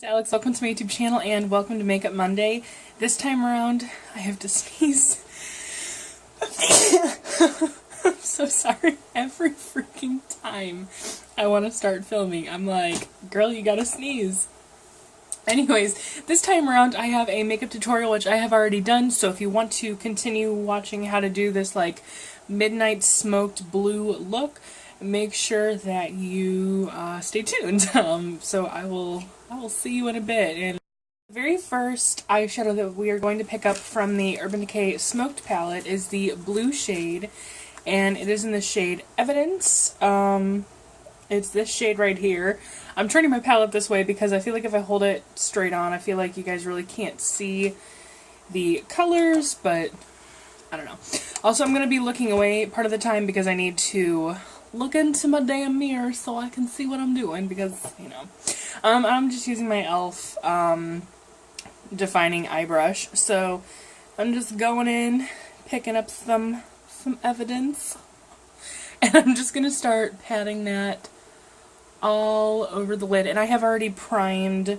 Alex, welcome to my YouTube channel and welcome to Makeup Monday. This time around, I have to sneeze. I'm so sorry. Every freaking time I want to start filming, I'm like, girl, you gotta sneeze. Anyways, this time around I have a makeup tutorial which I have already done, so if you want to continue watching how to do this like midnight smoked blue look, make sure that you stay tuned. So I will see you in a bit. And the very first eyeshadow that we are going to pick up from the Urban Decay Smoked palette is the blue shade, and it is in the shade Evidence. It's this shade right here. I'm turning my palette this way because I feel like if I hold it straight on, I feel like you guys really can't see the colors, but I don't know. Also, I'm going to be looking away part of the time because I need to look into my damn mirror so I can see what I'm doing because, you know. I'm just using my e.l.f. Defining eye brush, so I'm just going in, picking up some Evidence, and I'm just going to start patting that all over the lid. And I have already primed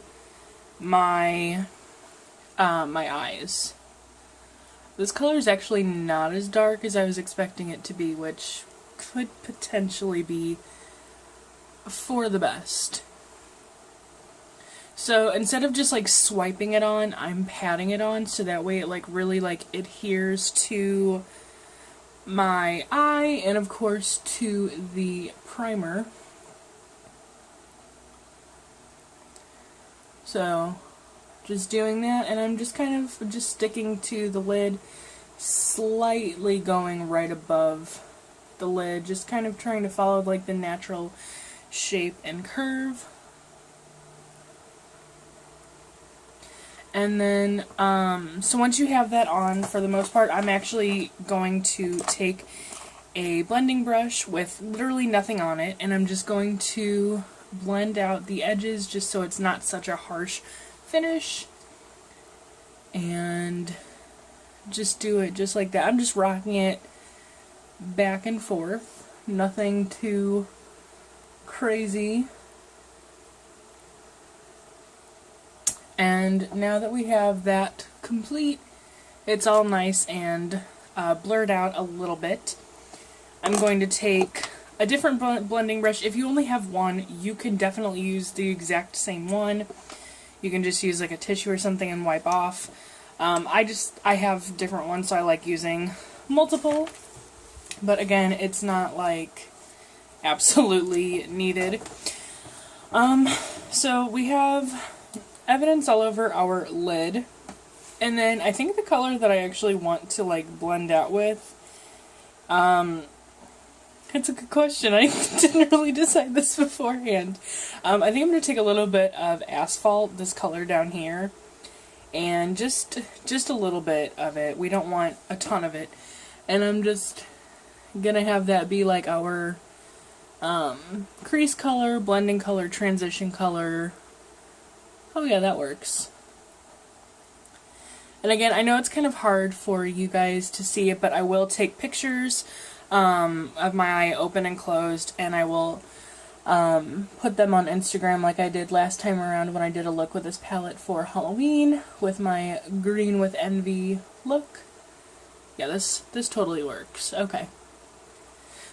my my eyes. This color is actually not as dark as I was expecting it to be, which could potentially be for the best. So instead of just like swiping it on, I'm patting it on so that way it like really like adheres to my eye and of course to the primer. So just doing that, and I'm just kind of just sticking to the lid, slightly going right above the lid, just kind of trying to follow like the natural shape and curve. And then, so once you have that on, for the most part, I'm actually going to take a blending brush with literally nothing on it, and I'm just going to blend out the edges just so it's not such a harsh finish. And just do it just like that. I'm just rocking it back and forth. Nothing too crazy. And now that we have that complete, it's all nice and blurred out a little bit, I'm going to take a different blending brush. If you only have one, you can definitely use the exact same one. You can just use like a tissue or something and wipe off. I have different ones, so I like using multiple. But again, it's not like absolutely needed. So we have Evidence all over our lid, and then I think the color that I actually want to like blend out with, it's a good question. I didn't really decide this beforehand. I think I'm going to take a little bit of Asphalt, this color down here, and just a little bit of it. We don't want a ton of it, and I'm just gonna have that be like our crease color, blending color, transition color. Oh yeah, that works. And again, I know it's kind of hard for you guys to see it, but I will take pictures of my eye open and closed, and I will put them on Instagram like I did last time around when I did a look with this palette for Halloween with my Green with Envy look. Yeah, this totally works. Okay.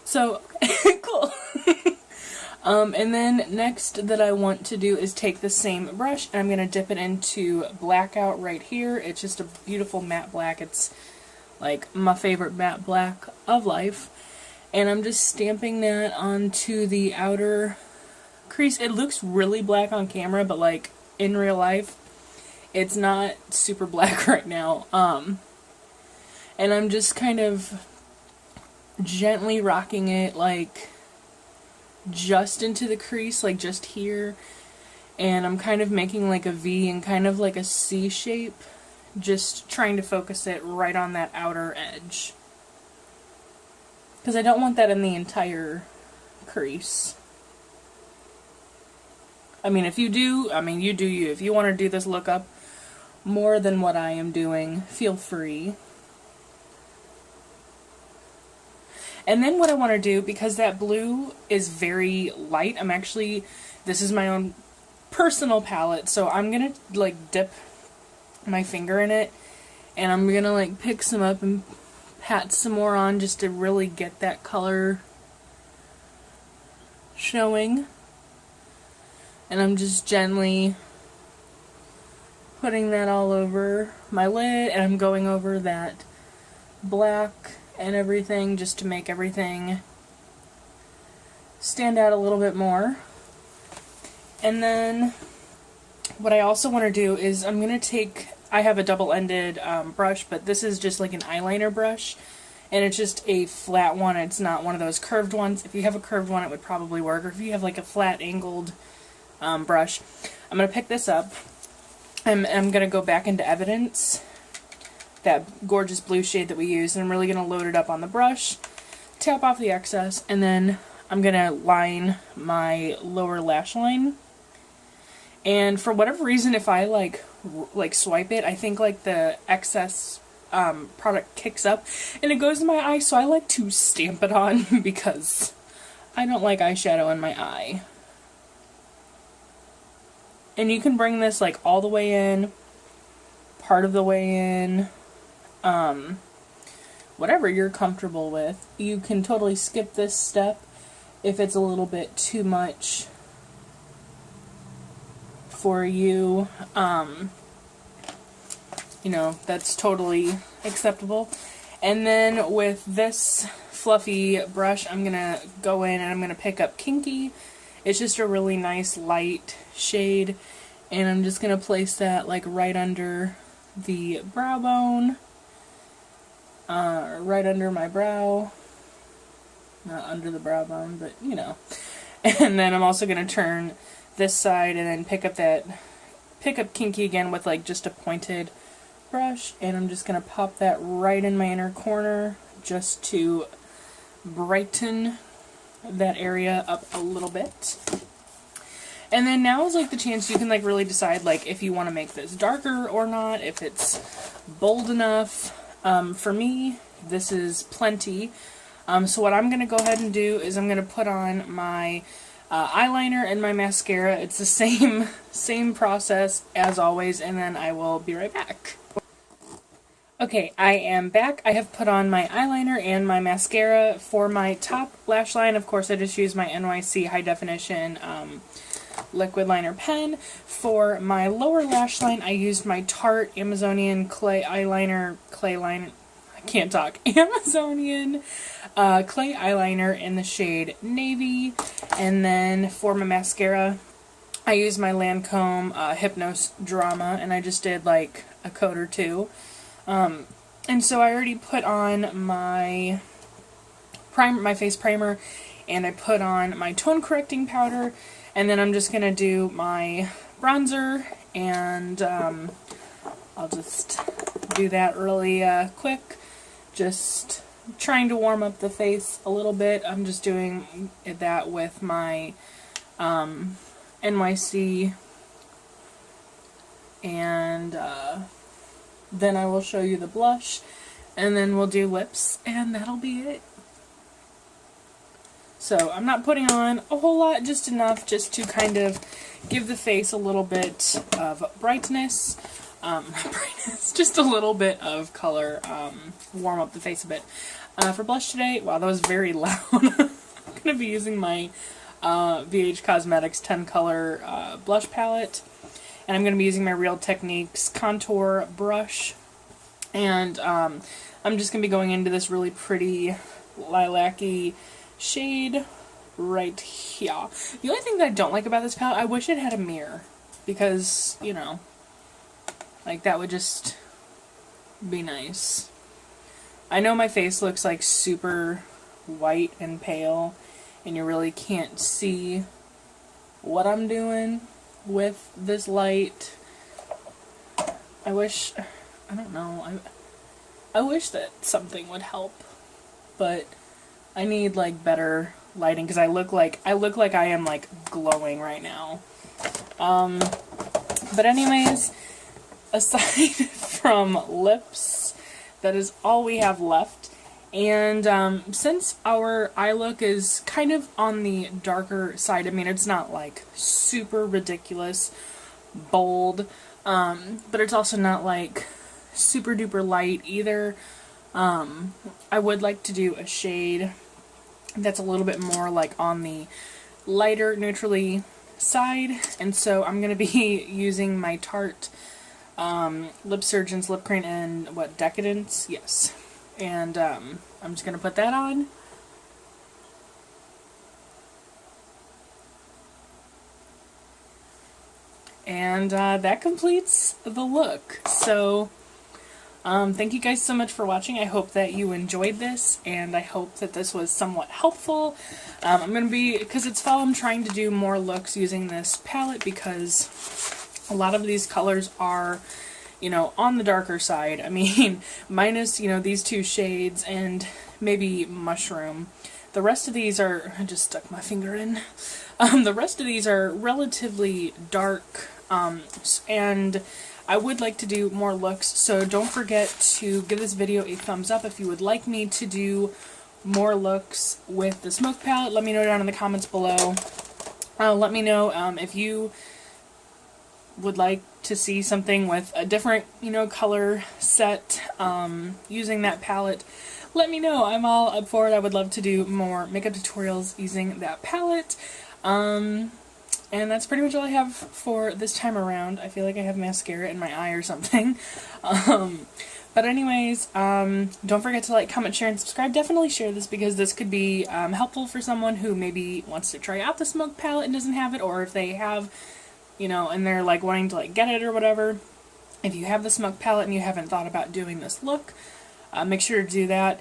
So, cool. And then next that I want to do is take the same brush, and I'm going to dip it into Blackout right here. It's just a beautiful matte black. It's like my favorite matte black of life. And I'm just stamping that onto the outer crease. It looks really black on camera, but like in real life, it's not super black right now. And I'm just kind of gently rocking it like just into the crease, like just here, and I'm kind of making like a V and kind of like a C shape, just trying to focus it right on that outer edge, because I don't want that in the entire crease. I mean, if you do, you do you. If you want to do this look up more than what I am doing, feel free. And then what I want to do, because that blue is very light, this is my own personal palette, so I'm gonna like dip my finger in it, and I'm gonna like pick some up and pat some more on just to really get that color showing. And I'm just gently putting that all over my lid, and I'm going over that black and everything just to make everything stand out a little bit more. And then what I also want to do is I'm going to take, I have a double-ended brush, but this is just like an eyeliner brush, and it's just a flat one. It's not one of those curved ones. If you have a curved one, it would probably work, or if you have like a flat angled brush. I'm going to pick this up. I'm going to go back into Evidence, that gorgeous blue shade that we used, and I'm really going to load it up on the brush, tap off the excess, and then I'm going to line my lower lash line. And for whatever reason, if I like swipe it, I think like the excess product kicks up and it goes in my eye, so I like to stamp it on because I don't like eyeshadow in my eye. And you can bring this like all the way in, part of the way in, whatever you're comfortable with. You can totally skip this step if it's a little bit too much for you. You know, that's totally acceptable. And then with this fluffy brush, I'm gonna go in and I'm gonna pick up Kinky. It's just a really nice light shade, and I'm just gonna place that like right under the brow bone, right under my brow, not under the brow bone, but you know. And then I'm also gonna turn this side and then pick up Kinky again with like just a pointed brush, and I'm just gonna pop that right in my inner corner just to brighten that area up a little bit. And then now is like the chance you can like really decide like if you want to make this darker or not, if it's bold enough. For me, this is plenty. So what I'm going to go ahead and do is I'm going to put on my eyeliner and my mascara. It's the same process as always, and then I will be right back. Okay, I am back. I have put on my eyeliner and my mascara. For my top lash line, of course, I just used my NYC High Definition liquid liner pen. For my lower lash line, I used my Tarte Amazonian Amazonian clay eyeliner in the shade Navy. And then for my mascara, I used my Lancome Hypnose Drama, and I just did like a coat or two. And so I already put on my primer, my face primer, and I put on my tone correcting powder, and then I'm just gonna do my bronzer, and I'll just do that really quick, just trying to warm up the face a little bit. I'm just doing that with my NYC, and then I will show you the blush, and then we'll do lips, and that'll be it. So I'm not putting on a whole lot, just enough just to kind of give the face a little bit of brightness. Not brightness, just a little bit of color, warm up the face a bit. For blush today, wow, that was very loud. I'm going to be using my VH Cosmetics 10 color blush palette. And I'm going to be using my Real Techniques contour brush. And I'm just going to be going into this really pretty lilac-y shade right here. The only thing that I don't like about this palette, I wish it had a mirror. Because, you know, like that would just be nice. I know my face looks like super white and pale, and you really can't see what I'm doing with this light. I wish, I don't know, I wish that something would help, but I need like better lighting because I look like I am like glowing right now. But anyways, aside from lips, that is all we have left. And since our eye look is kind of on the darker side, I mean, it's not like super ridiculous, bold, but it's also not like super duper light either. I would like to do a shade that's a little bit more like on the lighter, neutrally side, and so I'm going to be using my Tarte Lip Surgeon's Lip Cream in, what, Decadence? Yes. And I'm just going to put that on. And that completes the look. So, thank you guys so much for watching. I hope that you enjoyed this, and I hope that this was somewhat helpful. I'm going to be, because it's fall, I'm trying to do more looks using this palette because a lot of these colors are, you know, on the darker side. I mean, minus, you know, these two shades and maybe Mushroom. The rest of these are, I just stuck my finger in. The rest of these are relatively dark, and I would like to do more looks, so don't forget to give this video a thumbs up if you would like me to do more looks with the Smoke palette. Let me know down in the comments below. Let me know if you would like to see something with a different, you know, color set using that palette. Let me know. I'm all up for it. I would love to do more makeup tutorials using that palette. And that's pretty much all I have for this time around. I feel like I have mascara in my eye or something. But anyways, don't forget to like, comment, share, and subscribe. Definitely share this because this could be helpful for someone who maybe wants to try out the Smoke palette and doesn't have it, or if they have, you know, and they're like wanting to like get it or whatever. If you have the Smoke palette and you haven't thought about doing this look, make sure to do that.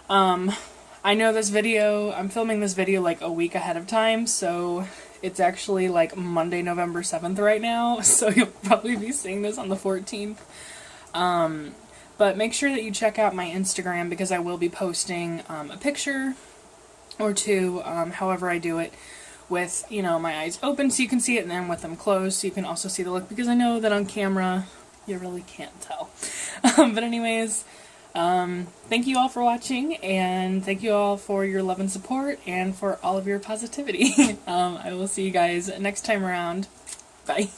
I know this video, I'm filming this video like a week ahead of time, so it's actually like Monday, November 7th right now, so you'll probably be seeing this on the 14th. But make sure that you check out my Instagram because I will be posting a picture or two, however I do it, with, you know, my eyes open so you can see it, and then with them closed so you can also see the look, because I know that on camera you really can't tell. But anyways, thank you all for watching, and thank you all for your love and support, and for all of your positivity. I will see you guys next time around. Bye.